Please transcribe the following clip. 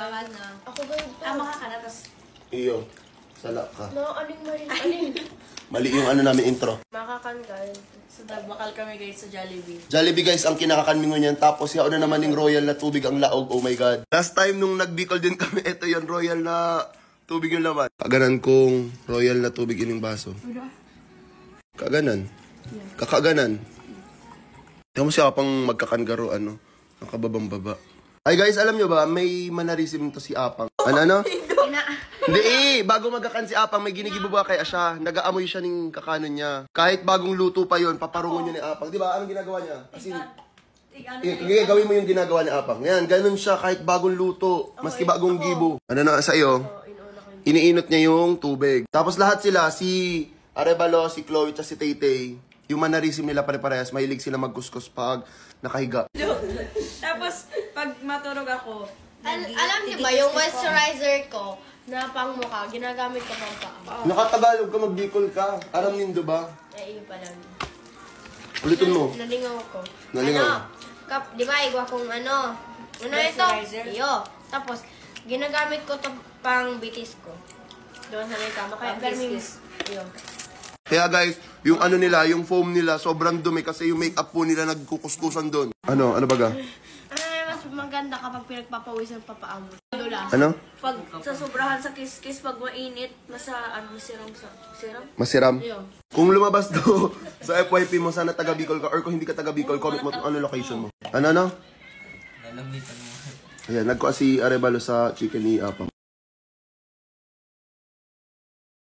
Bawal na. Ako ganito. Tama ka na, tapos... Iyo. Sala ka. No, aling mali. Aling. Mali yung ano namin intro. Makakanggal. So, nagbakal kami guys sa Jollibee. Jollibee guys, ang kinakakanmingo niyan. Tapos yaon na naman yung royal na tubig ang laog. Oh my God. Last time nung nagbikol din kami, ito yung royal na tubig yung laman. Kaganan kong royal na tubig ining baso. Kaganan. Kakaganan. Tingnan mo siya pang magkakangaro, ano. Nakababang baba. Ay guys, alam nyo ba, may manarisim to si Apang. Ano? Hindi bago magkakan si Apang, may ginigibo ba kay Asya? Nag-aamoy siya ng kakanon niya. Kahit bagong luto pa yon, paparungon niya ni Apang. Di ba? Anong ginagawa niya? Kasi, gawin mo yung ginagawa ni Apang. Yan, ganun siya kahit bagong luto, maski bagong gibo. Ano na sa iyo? Iniinot niya yung tubig. Tapos lahat sila, si Arevalo, si Chloe, at si Taytay, yung manarisim nila pare-parehas, mahilig sila magkuskus pag nakahiga. Tapos, pag matulog ako, Alam niyo ba, yung moisturizer ko na pang mukha, ginagamit ko pang paa. Nakatagalog ka, magbikol ka. Aram nindo ba? Ay, iyo pa lang. Ulitin mo. Nalingaw ko. Nalingaw. Di ba, igwa kong ano? Ano ito? Iyo. Tapos, ginagamit ko to pang bitis ko. Doon sa may kama. Kaya, bitis. Iyo. Kaya guys, yung ano nila, yung foam nila, sobrang dumi kasi yung makeup po nila nagkukuskusan doon. Ano? Ano baga? Mas maganda kapag pinagpapawisan papaamo. Ano? pag sa sobrahan sa kiss-kiss, pag mainit, masiram sa... Siram? Masiram. Iyo. Kung lumabas do sa FYP mo, sana taga Bicol ka, or kung hindi ka taga Bicol, comment mo kung ano location mo. Ano? Nalamitan mo. Ayan, nagkuha si Arevalo sa chicken ni Apang.